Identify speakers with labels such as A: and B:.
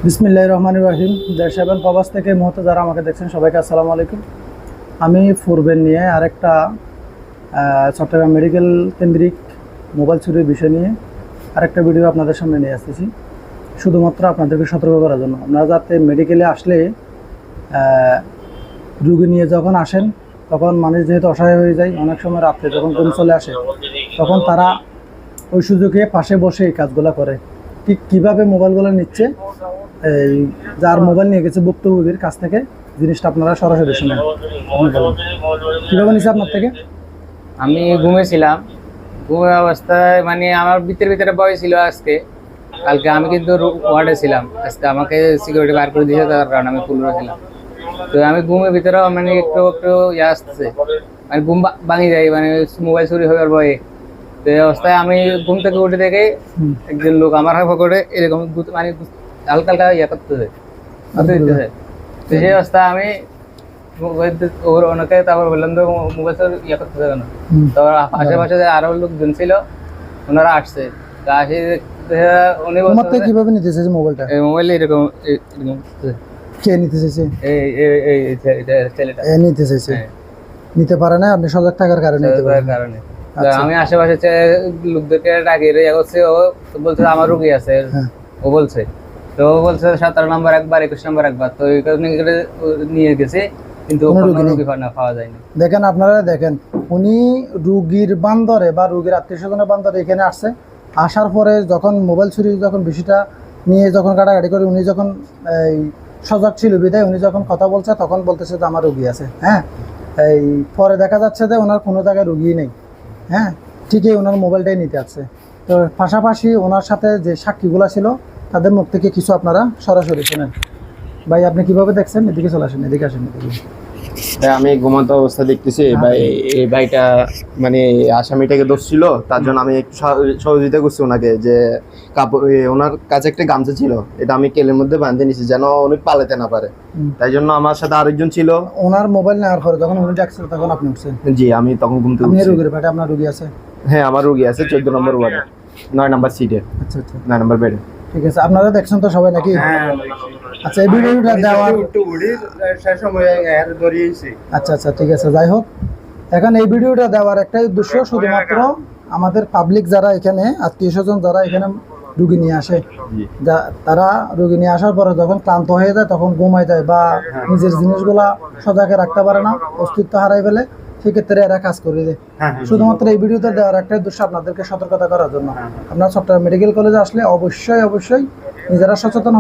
A: বিসমিল্লাহির রহমানির রহিম। দেশ এবং প্রবাস থেকে এই মুহূর্তে যারা আমাকে দেখছেন সবাইকে আসসালামু আলাইকুম। আমি ফুরবেন নিয়ে আরেকটা চট্টগ্রাম মেডিকেল কেন্দ্রিক মোবাইল চুরির বিষয় নিয়ে আরেকটা ভিডিও আপনাদের সামনে নিয়ে আসতেছি, শুধুমাত্র আপনাদেরকে সতর্ক করার জন্য। আপনারা যাতে মেডিকেলে আসলে রুগী নিয়ে যখন আসেন তখন মানুষ যেহেতু অসহায় হয়ে যায়, অনেক সময় রাত্রে যখন ঘুম চলে আসে তখন তারা ওই সুযোগে পাশে বসে এই কাজগুলো করে। ঠিক কীভাবে মোবাইলগুলো নিচ্ছে, এই যার মোবাইল নিয়ে গেছে ভুক্তভোগীর কাছ থেকে জিনিসটা আপনারা সরাসরি শুনেন। কীভাবে নিচ্ছে আপনার থেকে?
B: আমি ঘুমেছিলাম, ঘুমের অবস্থায় মানে আমার ভিতরে ভয় ছিল। কালকে আমি কিন্তু ওয়ার্ডে ছিলাম, আজকে আমাকে সিকিউরিটি বার করে দিয়েছে, তার কারণে আমি ফুল ছিলাম। তো আমি ঘুমের ভিতরেও মানে একটু একটু আসতেছে, মানে ঘুম ভাঙি যায়, মানে মোবাইল চুরি হওয়ার ভয়ে। তো এই অবস্থায় আমি ঘুম থেকে উঠে থেকে একজন লোক আমার পকেটে এরকম মানে হালকা হালকা করতেছে। তো সেই অবস্থায় আমি ওনাকে তারপর বললাম তো মোবাইল করতেছে কেন। তো আশেপাশে আরো লোকজন ছিল, ওনারা আসছে। উনি
A: কিভাবে নিতে চাইছে মোবাইলটা?
B: এই মোবাইল এরকম
A: কে নিতে চাইছে?
B: ছেলেটা
A: নিতে চাইছে, নিতে পারে না। আপনি সজাগ থাকার কারণে
B: আমি আশেপাশে লোকদেরকে ডাকিয়ে করছি। ও বলছে আমার রুগী আছে, ও বলছে। তো ও বলছে 17 নম্বর একবার, 21 নম্বর একবার। তো এই কারণে নিয়ে গেছে, কিন্তু রুগী পাওয়া যায়নি।
A: দেখেন, আপনারা দেখেন, উনি রুগীর বান্দরে বা রুগীর আত্মীয় স্বজনের বান্দরে এখানে আসছে। আসার পরে যখন মোবাইল চুরি যখন বিষয়টা নিয়ে যখন কাটাকাটি করে, উনি যখন এই সজাগ ছিল বিদায় উনি যখন কথা বলছে তখন বলতেছে যে আমার রুগী আছে। হ্যাঁ, এই পরে দেখা যাচ্ছে যে ওনার কোনো জায়গায় রুগী নেই। হ্যাঁ, ঠিকই ওনার মোবাইলটাই নিতে আসছে। তো পাশাপাশি ওনার সাথে যে সাক্ষীগুলো ছিল তাদের মুখ থেকে কিছু আপনারা সরাসরি শোনেন। ভাই, আপনি কিভাবে দেখছেন? এদিকে চলে আসেন, এদিকে আসেন।
C: আমি ঘুমন্ত অবস্থা দেখতেছি ভাই, এই ভাইটা মানে আসামিটাকে দোষ ছিল, তার জন্য আমি একটু সহযোগিতা করছি ওনাকে, যে কাপড় ওনার কাছে একটা গামছা ছিল, এটা আমি কেলের মধ্যে বাঁধতে নিছি যেন উনি পালাতে না পারে। তাই জন্য আমার সাথে আরেকজন ছিল।
A: ওনার মোবাইল নেওয়ার পরে যখন উনি ডাকছিল তখন আপনি উঠছেন?
C: জি, আমি তখন ঘুমতে উঠছি।
A: রুগীর পেটে আপনার রুগী আছে?
C: হ্যাঁ, আমার রুগী আছে 14 নম্বর ওয়ার্ডে, 9 নম্বর সিটে।
A: আচ্ছা আচ্ছা,
C: 9 নম্বর বেডে।
A: ঠিক আছে, আপনারা দেখছেন তো সবাই নাকি? আচ্ছা, এই ভিডিওটা দেওয়ার আচ্ছা আচ্ছা ঠিক আছে, যাই হোক, এখন এই ভিডিওটা দেওয়ার একটাই উদ্দেশ্য, শুধুমাত্র আমাদের পাবলিক যারা এখানে আত্মীয় স্বজন যারা এখানে রুগী নিয়ে আসে, তারা রুগী নিয়ে আসার পরে যখন ক্লান্ত হয়ে যায় তখন ঘুমায় যায় বা নিজের জিনিসগুলা সজাগে রাখতে পারে না, অস্তিত্ব হারাই ফেলে, সেক্ষেত্রে এরা কাজ করে দেয়। শুধুমাত্র এই ভিডিওতে দেওয়ার একটাই উদ্দেশ্য আপনাদেরকে সতর্কতা করার জন্য। আপনারা চট্টগ্রাম মেডিকেল কলেজে আসলে অবশ্যই নিজেরা সচেতন